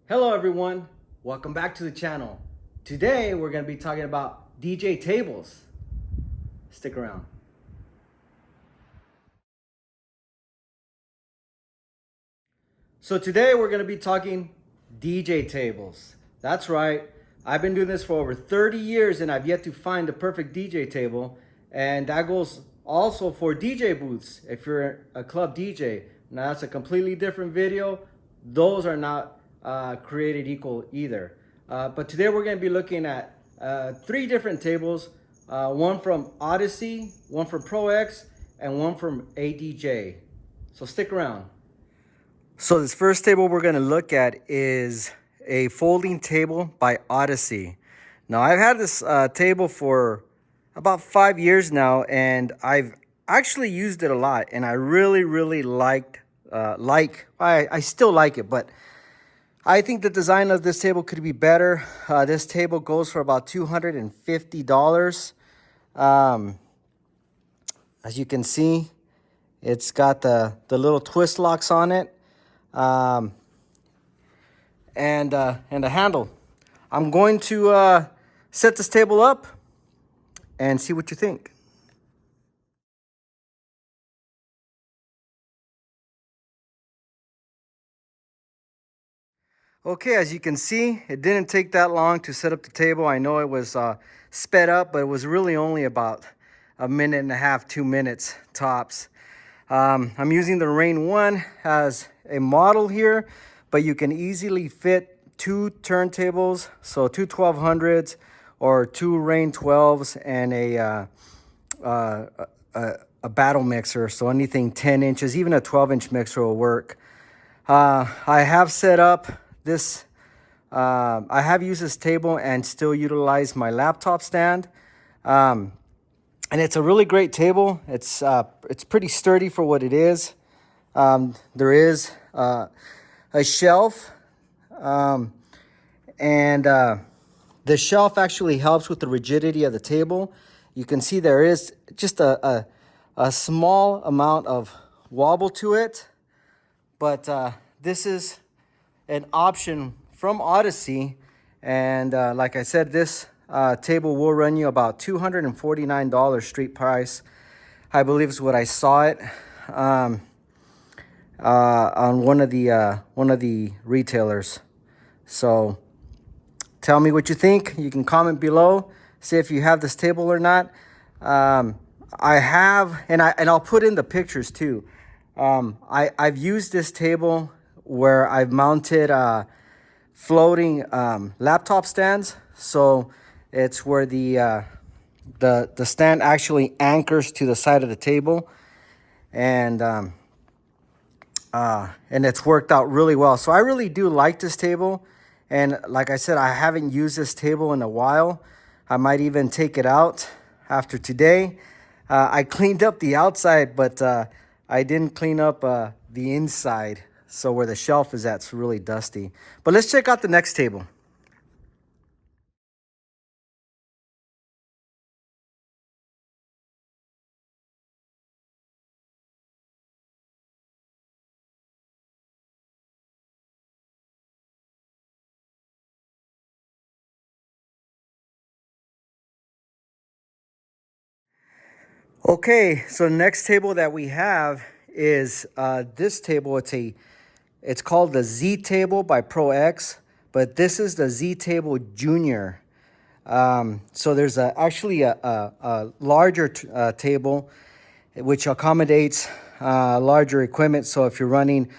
Hello everyone, welcome back to the channel. Today we're going to be talking about DJ tables. Stick around. So today we're going to be talking DJ tables. That's right, I've been doing this for over 30 years and I've yet to find the perfect DJ table. And that goes also for DJ booths if you're a club DJ. Now that's a completely different video. Those are not created equal either. But today we're going to be looking at three different tables. One from Odyssey, one from Pro X, and one from ADJ. So stick around. So this first table we're going to look at is a folding table by Odyssey. Now I've had this table for about 5 years now, and I've actually used it a lot, and I really liked I still like it, but I think the design of this table could be better. This table goes for about $250. As you can see, it's got the little twist locks on it, and a handle. I'm going to set this table up and see what you think. Okay, as you can see, it didn't take that long to set up the table. I know it was sped up, but it was really only about a minute and a half, 2 minutes tops. I'm using the Rain 1 as a model here, but you can easily fit two turntables, so two 1200s or two Rain 12s and a battle mixer, so anything 10 inches, even a 12-inch mixer will work. I have set up this, I have used this table and still utilize my laptop stand. And it's a really great table. It's pretty sturdy for what it is. There is a shelf, and the shelf actually helps with the rigidity of the table. You can see there is just a small amount of wobble to it, but this is an option from Odyssey, and like I said, this table will run you about $249 street price, I believe is what I saw it on one of the retailers. So tell me what you think. You can comment below, say if you have this table or not. I have, and I'll put in the pictures too. I've used this table where I've mounted floating laptop stands. So it's where the stand actually anchors to the side of the table, and it's worked out really well. So I really do like this table, and like I said, I haven't used this table in a while. I might even take it out after today. I cleaned up the outside, but I didn't clean up the inside. So where the shelf is at, it's really dusty. But let's check out the next table. Okay, so the next table that we have is this table. It's called the Z table by Pro X, but this is the Z table Junior. So there's actually a larger table which accommodates larger equipment. So if you're running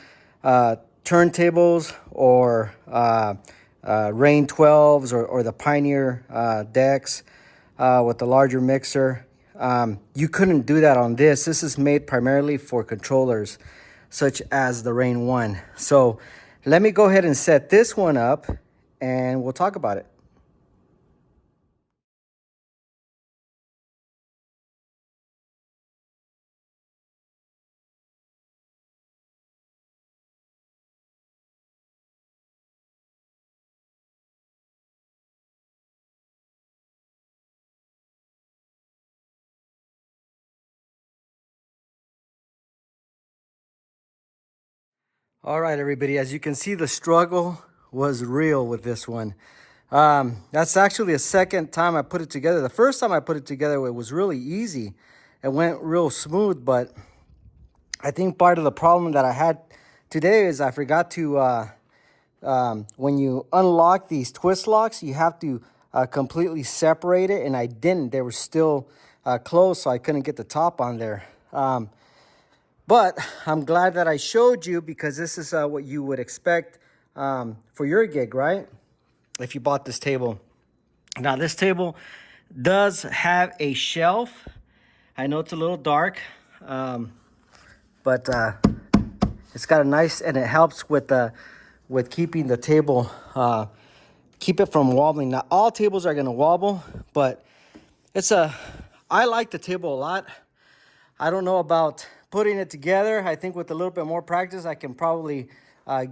turntables or Rain 12s or the Pioneer decks with the larger mixer, you couldn't do that on this. This is made primarily for controllers such as the Rain 1. So let me go ahead and set this one up and we'll talk about it. All right, everybody, as you can see, the struggle was real with this one. That's actually the second time I put it together. The first time I put it together, it was really easy. It went real smooth, but I think part of the problem that I had today is I forgot to, when you unlock these twist locks, you have to completely separate it, and I didn't. They were still closed, so I couldn't get the top on there. But I'm glad that I showed you, because this is what you would expect for your gig, right? If you bought this table. Now, this table does have a shelf. I know it's a little dark, but it's got a nice, and it helps with keeping the table, keep it from wobbling. Now, all tables are gonna wobble, but I like the table a lot. I don't know about putting it together. I think with a little bit more practice, I can probably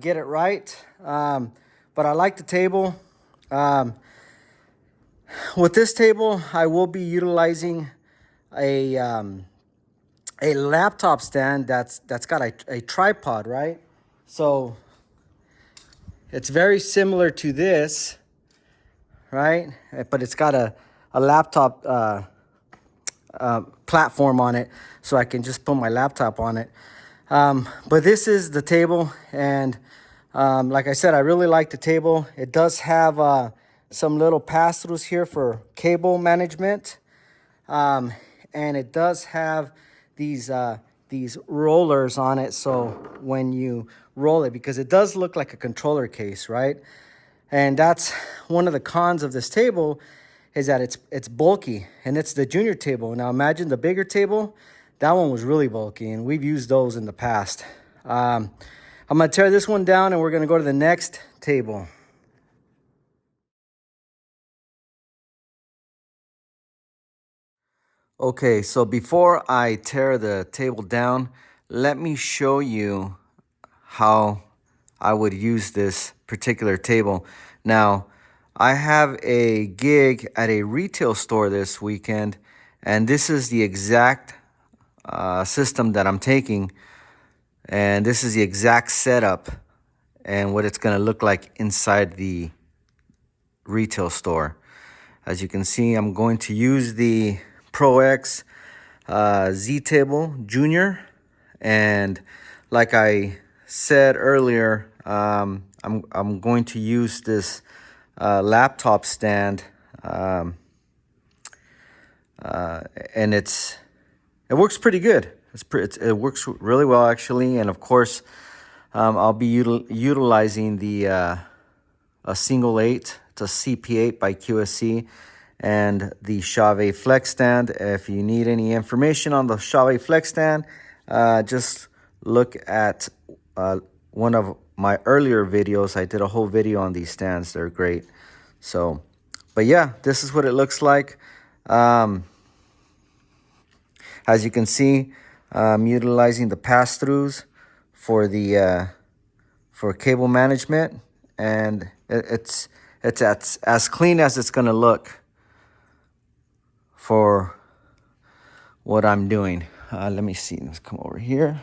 get it right. But I like the table. With this table, I will be utilizing a laptop stand that's got a tripod, right? So it's very similar to this, right? But it's got a laptop platform on it, so I can just put my laptop on it. But this is the table, and like I said, I really like the table. It does have some little pass-throughs here for cable management, and it does have these rollers on it, so when you roll it, because it does look like a controller case, right? And that's one of the cons of this table, is that it's bulky, and it's the junior table. Now imagine the bigger table. That one was really bulky, and we've used those in the past. I'm gonna tear this one down, and we're gonna go to the next table. Okay, so before I tear the table down, let me show you how I would use this particular table. Now, I have a gig at a retail store this weekend, and this is the exact system that I'm taking, and this is the exact setup and what it's gonna look like inside the retail store. As you can see, I'm going to use the Pro X Z Table Junior, and like I said earlier, I'm going to use this laptop stand, and it works pretty good. It works really well, actually, and of course, I'll be utilizing the a single 8. It's a CP8 by QSC, and the Chave Flex stand. If you need any information on the Chave Flex stand, just look at one of my earlier videos. I did a whole video on these stands. They're great. So, but yeah, this is what it looks like. As you can see, I'm utilizing the pass-throughs for the for cable management, and it's as clean as it's gonna look for what I'm doing. Let me see. Let's come over here,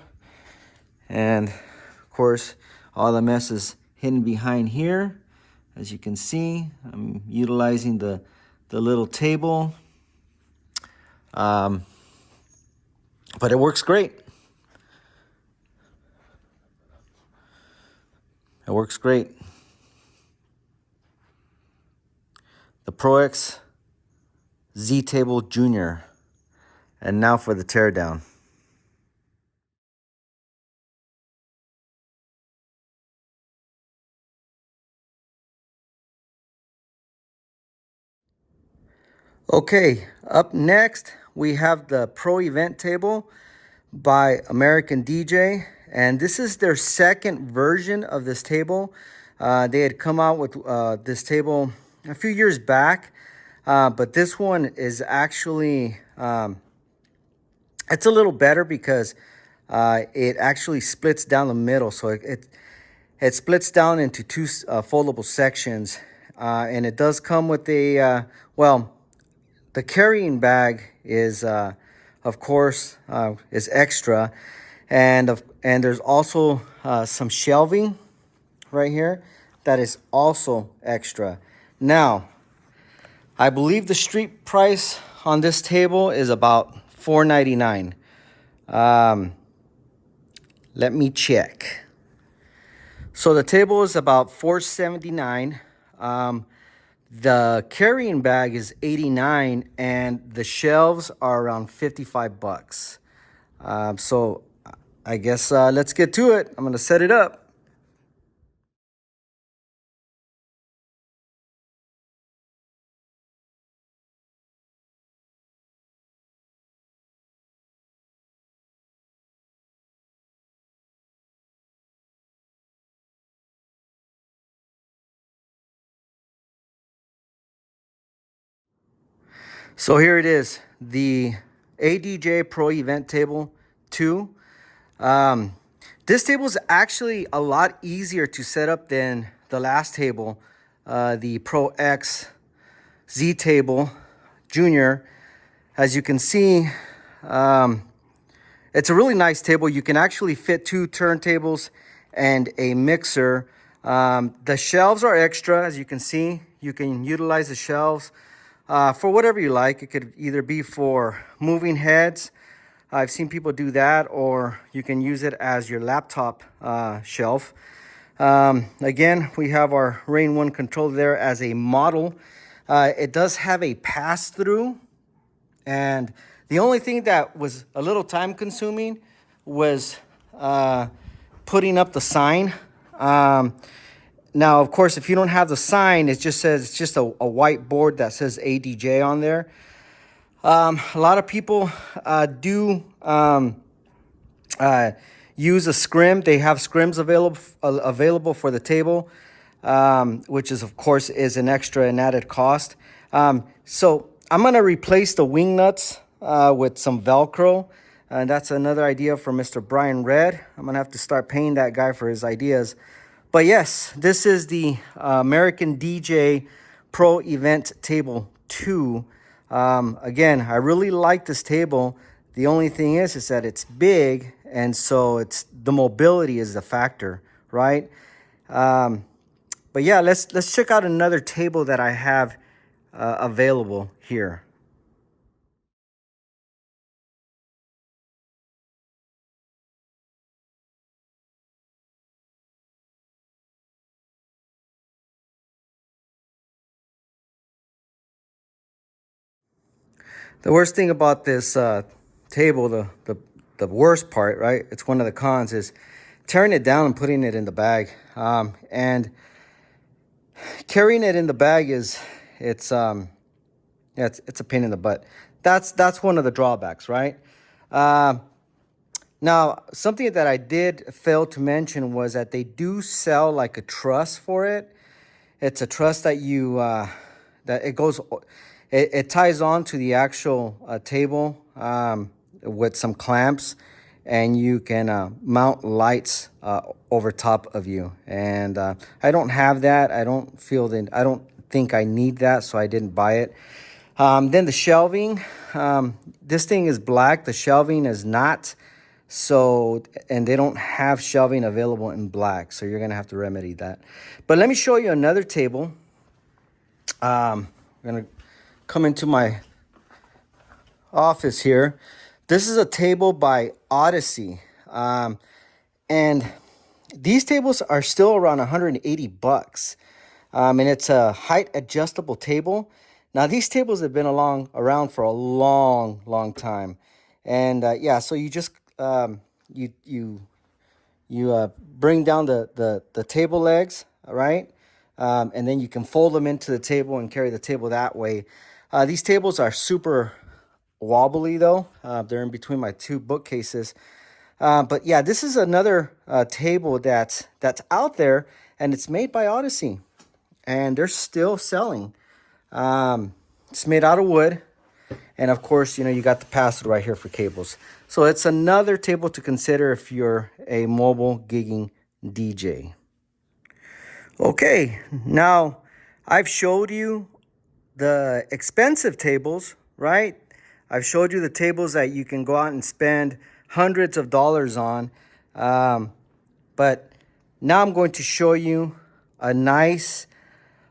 and of course, all the mess is hidden behind here. As you can see, I'm utilizing the little table, but it works great. It works great. The Pro X Z Table Junior. And now for the teardown. Okay, up next we have the Pro Event Table by American DJ, and this is their second version of this table. They had come out with this table a few years back, but this one is actually it's a little better because it actually splits down the middle, so it splits down into two foldable sections, and it does come with a well, the carrying bag is of course is extra, and there's also some shelving right here that is also extra. Now, I believe the street price on this table is about $4.99. Let me check. So the table is about $4.79. The carrying bag is $89, and the shelves are around $55. So I guess let's get to it. I'm gonna set it up. So here it is, the ADJ Pro Event Table 2. This table is actually a lot easier to set up than the last table, the Pro X Z Table Junior. As you can see, it's a really nice table. You can actually fit 2 turntables and a mixer. The shelves are extra, as you can see. You can utilize the shelves for whatever you like. It could either be for moving heads. I've seen people do that, or you can use it as your laptop shelf. Again, we have our Rain 1 controller there as a model. It does have a pass-through, and the only thing that was a little time consuming was putting up the sign. Now, of course, if you don't have the sign, it just says, it's just a white board that says ADJ on there. A lot of people do use a scrim. They have scrims available for the table, which is, of course, is an extra and added cost. So I'm going to replace the wing nuts with some Velcro. And that's another idea for Mr. Brian Red. I'm going to have to start paying that guy for his ideas. But yes, this is the American DJ Pro Event Table 2. Again, I really like this table. The only thing is that it's big, and so the mobility is the factor, right? But yeah, let's check out another table that I have available here. The worst thing about this table, the worst part, right? It's one of the cons, is tearing it down and putting it in the bag. And carrying it in the bag it's a pain in the butt. That's one of the drawbacks, right? Now, something that I did fail to mention was that they do sell like a truss for it. It's a truss that it ties on to the actual table with some clamps, and you can mount lights over top of you. And I don't have that. I don't think I need that, so I didn't buy it. Then the shelving, this thing is black. The shelving is not. So, and they don't have shelving available in black, so you're gonna have to remedy that. But let me show you another table. I'm gonna come into my office here. This is a table by Odyssey, and these tables are still around 180 bucks, and it's a height adjustable table. Now, these tables have been around for a long time, and yeah, so you just you bring down the table legs, right? And then you can fold them into the table and carry the table that way. These tables are super wobbly though. They're in between my 2 bookcases. But yeah, this is another table that's out there, and it's made by Odyssey, and they're still selling. It's made out of wood. And of course, you got the pass-through right here for cables. So it's another table to consider if you're a mobile gigging DJ. Okay, now I've showed you the expensive tables, right? I've showed you the tables that you can go out and spend hundreds of dollars on. But now I'm going to show you a nice,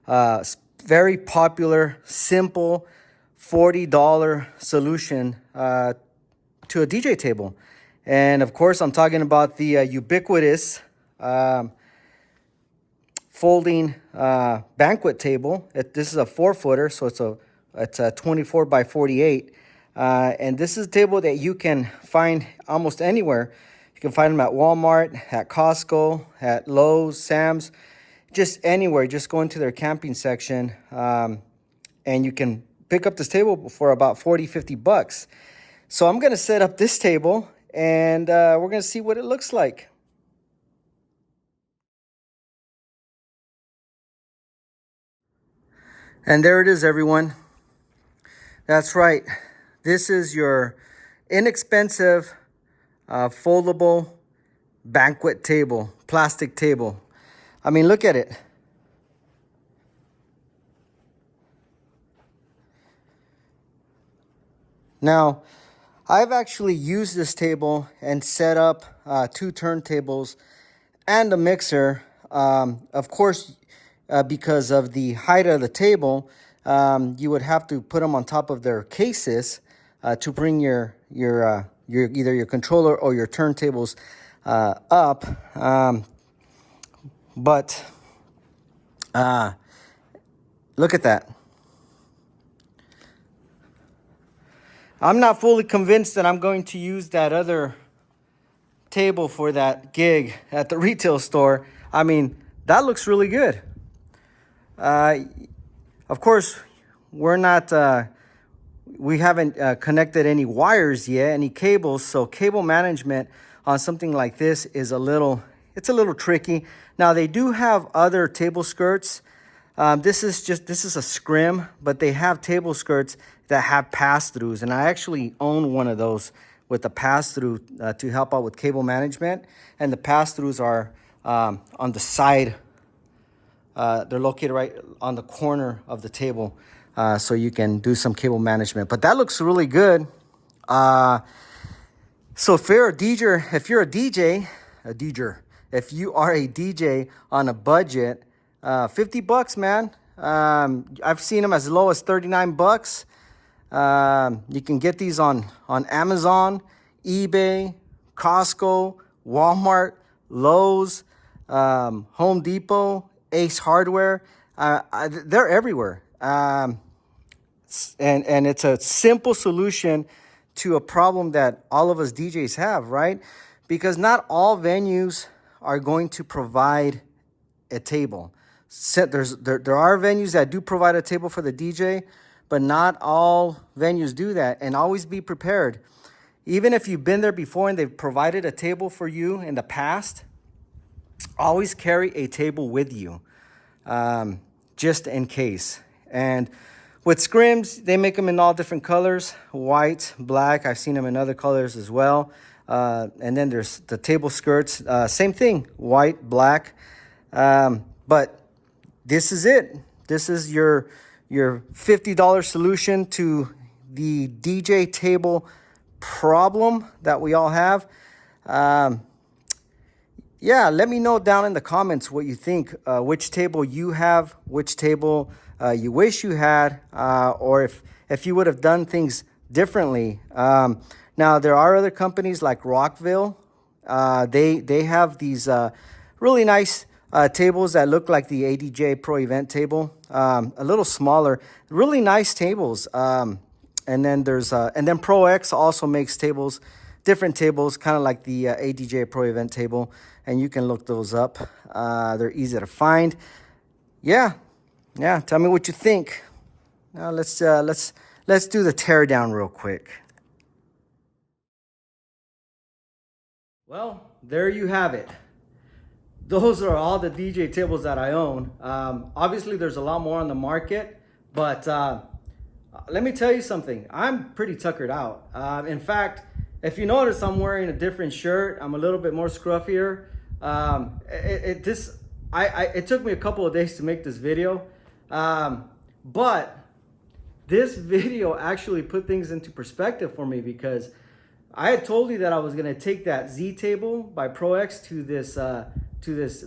very popular, simple $40 solution to a DJ table. And of course, I'm talking about the ubiquitous folding banquet table. This is a 4-footer, so it's a 24 by 48. And this is a table that you can find almost anywhere. You can find them at Walmart, at Costco, at Lowe's, Sam's, just anywhere. Just go into their camping section and you can pick up this table for about 40, 50 bucks. So I'm going to set up this table and we're going to see what it looks like. And there it is, everyone. That's right. This is your inexpensive, foldable banquet table, plastic table. I mean, look at it. Now, I've actually used this table and set up 2 turntables and a mixer. Of course, because of the height of the table, you would have to put them on top of their cases to bring your either your controller or your turntables up. But look at that. I'm not fully convinced that I'm going to use that other table for that gig at the retail store. I mean, that looks really good. Of course, we're not, we haven't connected any wires yet, any cables. So cable management on something like this is it's a little tricky. Now they do have other table skirts. This is a scrim, but they have table skirts that have pass-throughs. And I actually own one of those with a pass-through to help out with cable management. And the pass-throughs are on the side. They're located right on the corner of the table, so you can do some cable management. But that looks really good. So if you're a DJ, if you are a DJ on a budget, 50 bucks, man. I've seen them as low as 39 bucks. You can get these on Amazon, eBay, Costco, Walmart, Lowe's, Home Depot, Ace Hardware. They're everywhere. And it's a simple solution to a problem that all of us DJs have, right? Because not all venues are going to provide a table. There are venues that do provide a table for the DJ, but not all venues do that. And always be prepared. Even if you've been there before and they've provided a table for you in the past, always carry a table with you, just in case. And with scrims, they make them in all different colors: white, black. I've seen them in other colors as well. And then there's the table skirts, same thing, white, black. But this is it. This is your $50 solution to the DJ table problem that we all have. Yeah, let me know down in the comments what you think, which table you have, which table you wish you had, or if you would have done things differently. Now, there are other companies like Rockville. They have these really nice tables that look like the ADJ Pro Event Table, a little smaller, really nice tables. And then Pro X also makes tables, different tables, kind of like the ADJ Pro Event Table, and you can look those up. They're easy to find. Yeah. Tell me what you think. Now let's do the teardown real quick. Well, there you have it. Those are all the DJ tables that I own. Obviously, there's a lot more on the market, but let me tell you something. I'm pretty tuckered out. In fact, if you notice, I'm wearing a different shirt. I'm a little bit more scruffier. It took me a couple of days to make this video, but this video actually put things into perspective for me, because I had told you that I was going to take that Z table by Pro X to this to this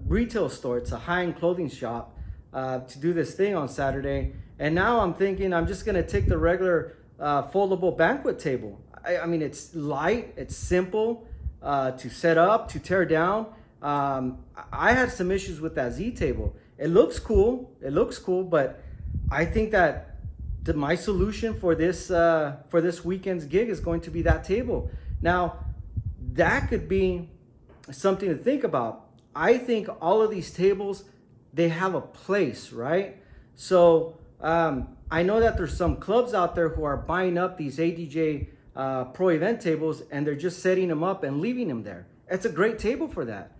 retail store. It's a high-end clothing shop to do this thing on Saturday. And now I'm thinking I'm just gonna take the regular foldable banquet table. I mean, it's light, it's simple to set up, to tear down. I had some issues with that Z table. It looks cool, but I think that my solution for this weekend's gig is going to be that table. Now, that could be something to think about. I think all of these tables, they have a place, right? So I know that there's some clubs out there who are buying up these ADJ Pro Event Tables, and they're just setting them up and leaving them there. It's a great table for that.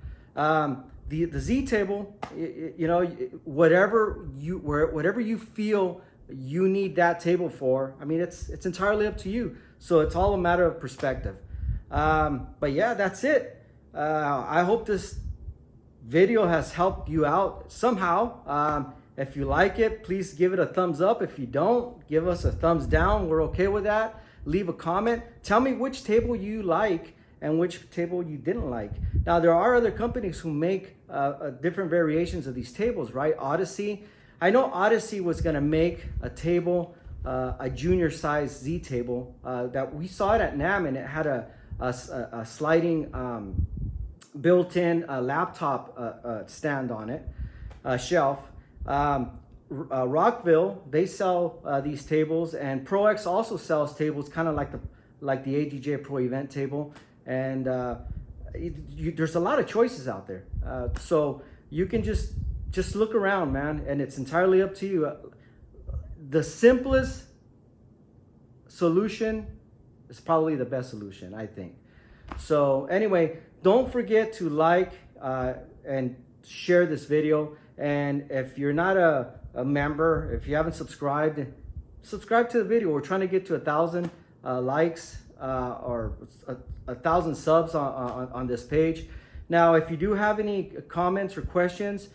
The Z table, you know, whatever you feel you need that table for, I mean, it's entirely up to you. So it's all a matter of perspective. But yeah, that's it. I hope this video has helped you out somehow. If you like it, please give it a thumbs up. If you don't, give us a thumbs down. We're okay with that. Leave a comment. Tell me which table you like and which table you didn't like. Now, there are other companies who make different variations of these tables, right? Odyssey. I know Odyssey was gonna make a table, a junior size Z table that we saw it at NAMM, and it had a sliding built-in laptop stand on it, shelf. Rockville, they sell these tables, and ProX also sells tables kind of like the ADJ Pro Event Table, and there's a lot of choices out there. So you can just look around, man, and it's entirely up to you. The simplest solution is probably the best solution, I think. So anyway, don't forget to like and share this video. And if you're not a member, if you haven't subscribed, subscribe to the video. We're trying to get to 1,000 likes or 1,000 subs on this page. Now, if you do have any comments or questions,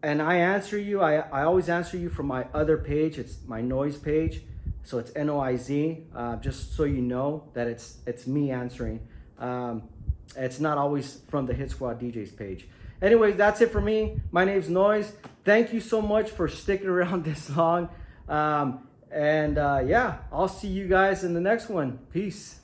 and I answer you, I always answer you from my other page. It's my Noiz page. So it's Noiz, just so you know that it's me answering. It's not always from the Hit Squad DJs page. Anyway, that's it for me. My name's Noiz. Thank you so much for sticking around this long. Yeah, I'll see you guys in the next one. Peace.